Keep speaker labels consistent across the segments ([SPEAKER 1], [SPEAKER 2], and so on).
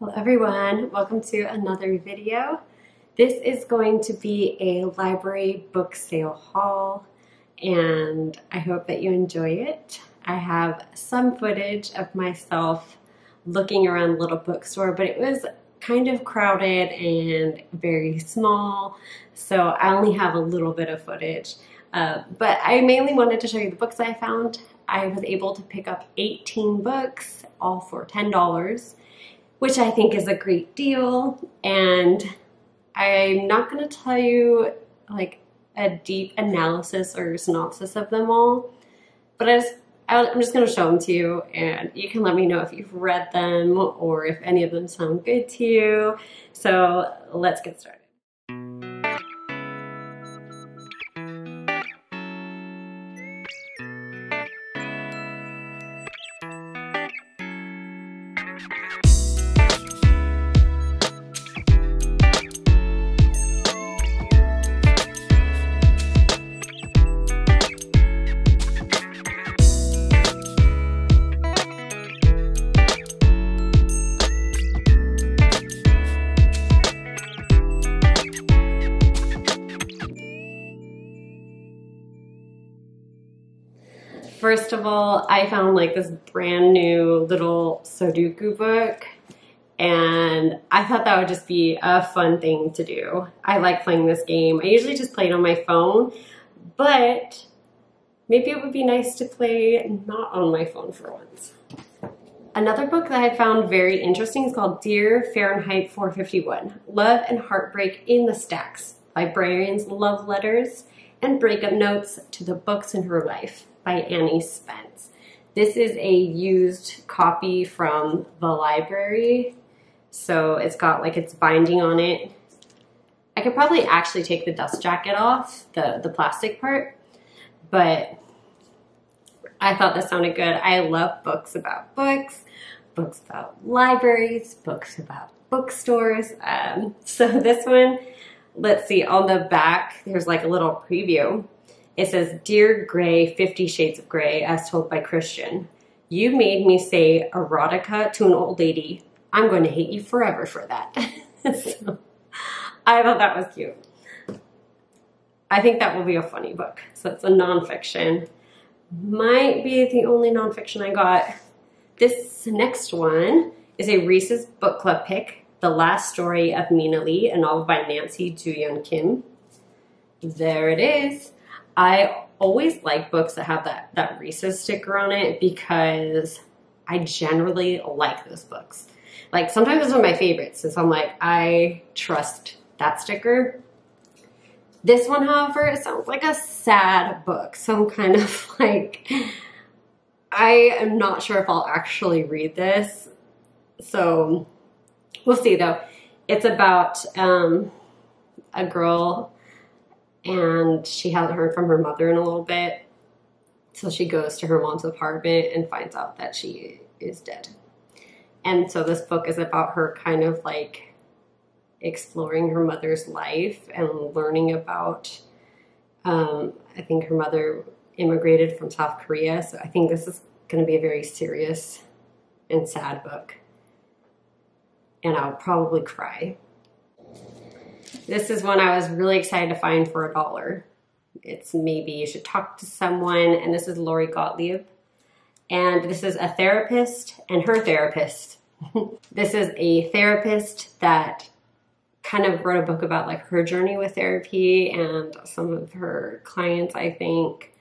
[SPEAKER 1] Hello everyone, welcome to another video. This is going to be a library book sale haul and I hope that you enjoy it. I have some footage of myself looking around the little bookstore, but it was kind of crowded and very small, so I only have a little bit of footage. But I mainly wanted to show you the books I found. I was able to pick up 18 books, all for $10. Which I think is a great deal, and I'm not going to tell you like a deep analysis or synopsis of them all, but I'm just going to show them to you, and you can let me know if you've read them or if any of them sound good to you. So let's get started. First of all, I found like this brand new little Sudoku book, and I thought that would just be a fun thing to do. I like playing this game. I usually just play it on my phone, but maybe it would be nice to play not on my phone for once. Another book that I found very interesting is called Dear Fahrenheit 451, Love and Heartbreak in the Stacks, Librarian's Love Letters and Breakup Notes to the Books in Her Life by Annie Spence. This is a used copy from the library, so it's got like its binding on it. I could probably actually take the dust jacket off, the plastic part, but I thought this sounded good. I love books about books, books about libraries, books about bookstores. So this one, let's see, on the back, there's like a little preview. It says, Dear Gray, 50 Shades of Grey, as told by Christian. You made me say erotica to an old lady. I'm going to hate you forever for that. So, I thought that was cute. I think that will be a funny book. So it's a nonfiction. Might be the only nonfiction I got. This next one is a Reese's Book Club pick, The Last Story of Mina Lee, a novel by Nancy Ju-Yeon Kim. There it is. I always like books that have that Reese's sticker on it because I generally like those books. Like sometimes those are my favorites, and so I'm like, I trust that sticker. This one, however, it sounds like a sad book, so I'm kind of like, I am not sure if I'll actually read this. So we'll see though. It's about a girl, and she hasn't heard from her mother in a little bit. So she goes to her mom's apartment and finds out that she is dead. And so this book is about her kind of like exploring her mother's life and learning about, I think her mother immigrated from South Korea. So I think this is going to be a very serious and sad book. And I'll probably cry. This is one I was really excited to find for $1. It's Maybe You Should Talk to Someone, and this is Lori Gottlieb. And this is a therapist and her therapist. This is a therapist that kind of wrote a book about like her journey with therapy and some of her clients, I think.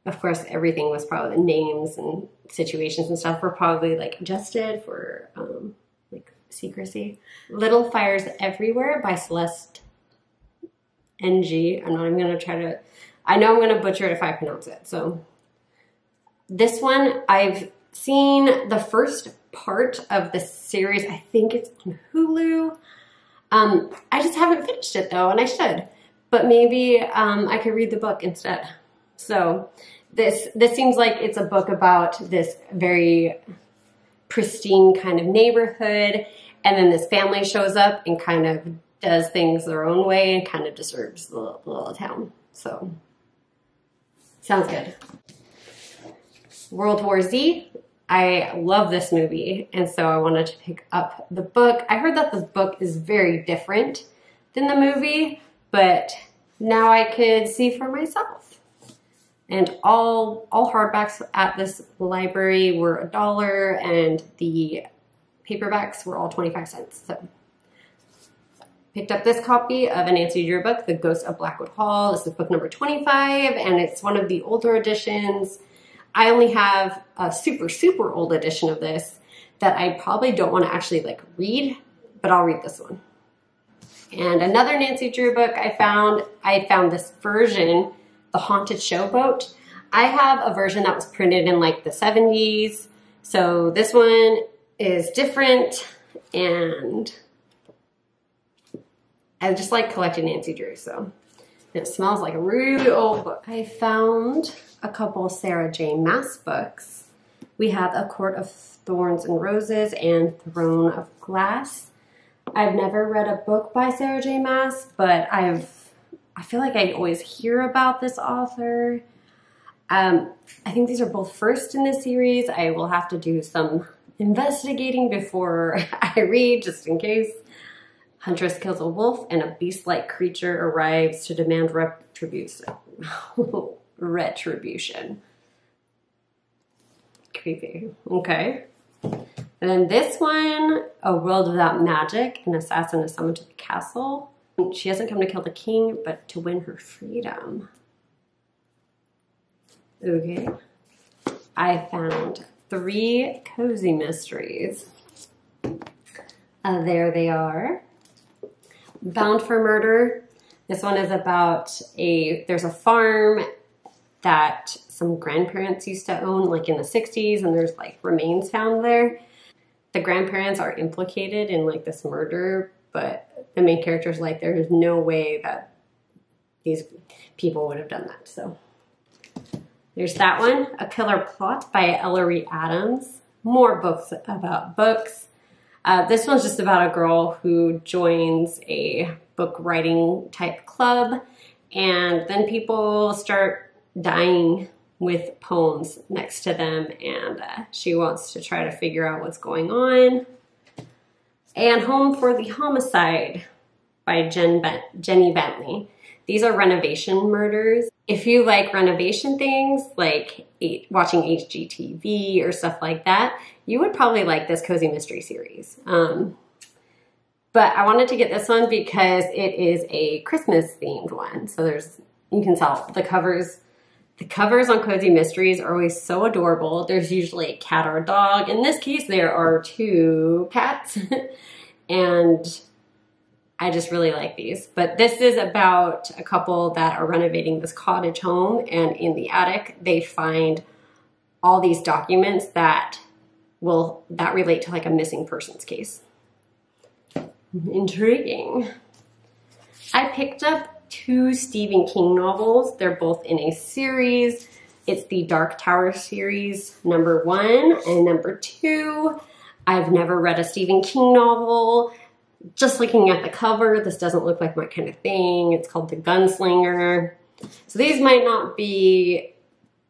[SPEAKER 1] Of course, everything was probably, the names and situations and stuff were probably like adjusted for like secrecy. Little Fires Everywhere by Celeste NG. I'm not even going to try to, I know I'm going to butcher it if I pronounce it. So this one, I've seen the first part of the series. I think it's on Hulu. I just haven't finished it though, and I should. But maybe I could read the book instead. So this seems like it's a book about this very pristine kind of neighborhood, and then this family shows up and kind of does things their own way and kind of disturbs the little town. So sounds good. World War Z I love this movie, and so I wanted to pick up the book. I heard that the book is very different than the movie, but now I could see for myself. And all hardbacks at this library were $1, and the paperbacks were all 25 cents. So picked up this copy of a Nancy Drew book, The Ghost of Blackwood Hall. This is book number 25, and it's one of the older editions. I only have a super, super old edition of this that I probably don't want to actually like read, but I'll read this one. And another Nancy Drew book I found this version, The Haunted Showboat. I have a version that was printed in like the 70s. So this one is different, and I just like collecting Nancy Drew, so it smells like a really old book. I found a couple Sarah J. Maas books. We have A Court of Thorns and Roses and Throne of Glass. I've never read a book by Sarah J. Maas, but I feel like I always hear about this author. I think these are both first in this series. I will have to do some investigating before I read, just in case. Huntress kills a wolf and a beast-like creature arrives to demand retribution. Retribution. Creepy. Okay. And then this one, A World Without Magic, an assassin is summoned to the castle. She hasn't come to kill the king, but to win her freedom. Okay. I found 3 cozy mysteries. There they are. Bound for Murder. This one is about there's a farm that some grandparents used to own like in the 60s, and there's like remains found there. The grandparents are implicated in like this murder, but the main character's like, there is no way that these people would have done that. So there's that one. A Killer Plot by Ellery Adams. More books about books. This one's just about a girl who joins a book writing type club, and then people start dying with poems next to them, and she wants to try to figure out what's going on. And Home for the Homicide by Jenny Bentley. These are renovation murders. If you like renovation things, like watching HGTV or stuff like that, you would probably like this cozy mystery series. But I wanted to get this one because it is a Christmas themed one. So you can tell the covers. The covers on cozy mysteries are always so adorable. There's usually a cat or a dog. In this case, there are 2 cats. And I just really like these. But this is about a couple that are renovating this cottage home, and in the attic, they find all these documents that relate to like a missing persons case. Intriguing. I picked up 2 Stephen King novels. They're both in a series. It's the Dark Tower series, number 1 and number 2. I've never read a Stephen King novel. Just looking at the cover, this doesn't look like my kind of thing. It's called The Gunslinger. So these might not be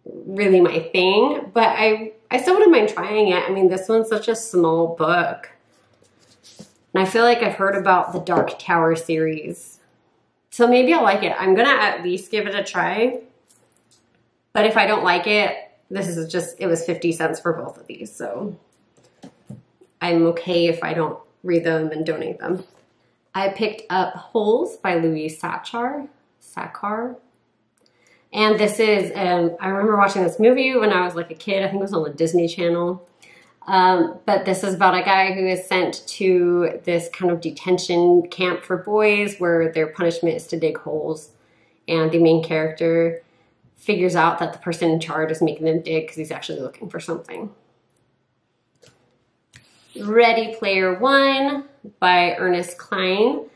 [SPEAKER 1] really my thing, but I still wouldn't mind trying it. I mean, this one's such a small book. And I feel like I've heard about the Dark Tower series. So maybe I'll like it. I'm gonna at least give it a try. But if I don't like it, it was 50 cents for both of these. So I'm okay if I don't read them and donate them. I picked up Holes by Louise Sachar. And this is, I remember watching this movie when I was like a kid. I think it was on the Disney Channel. But this is about a guy who is sent to this kind of detention camp for boys where their punishment is to dig holes. And the main character figures out that the person in charge is making them dig because he's actually looking for something. Ready Player One by Ernest Cline.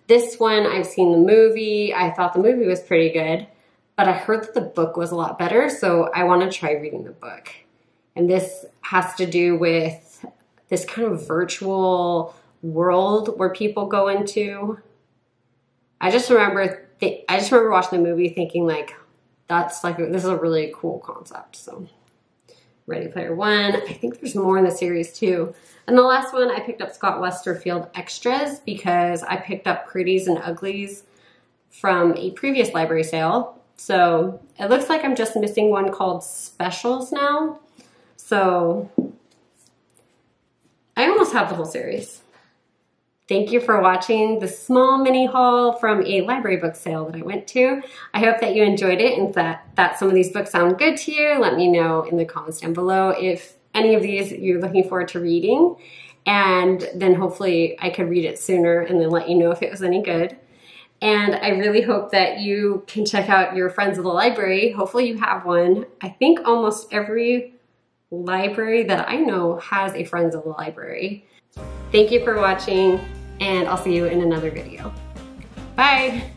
[SPEAKER 1] This one, I've seen the movie. I thought the movie was pretty good, but I heard that the book was a lot better, so I want to try reading the book. And this has to do with this kind of virtual world where people go into. I just remember watching the movie thinking like, this is a really cool concept. So Ready Player One. I think there's more in the series too. And the last one, I picked up Scott Westerfield Extras because I picked up Pretties and Uglies from a previous library sale. So it looks like I'm just missing one called Specials now. So I almost have the whole series. Thank you for watching the small mini haul from a library book sale that I went to. I hope that you enjoyed it and that some of these books sound good to you. Let me know in the comments down below if any of these you're looking forward to reading. And then hopefully I could read it sooner and then let you know if it was any good. And I really hope that you can check out your Friends of the Library. Hopefully you have one. I think almost every library that I know has a Friends of the Library. Thank you for watching, and I'll see you in another video. Bye!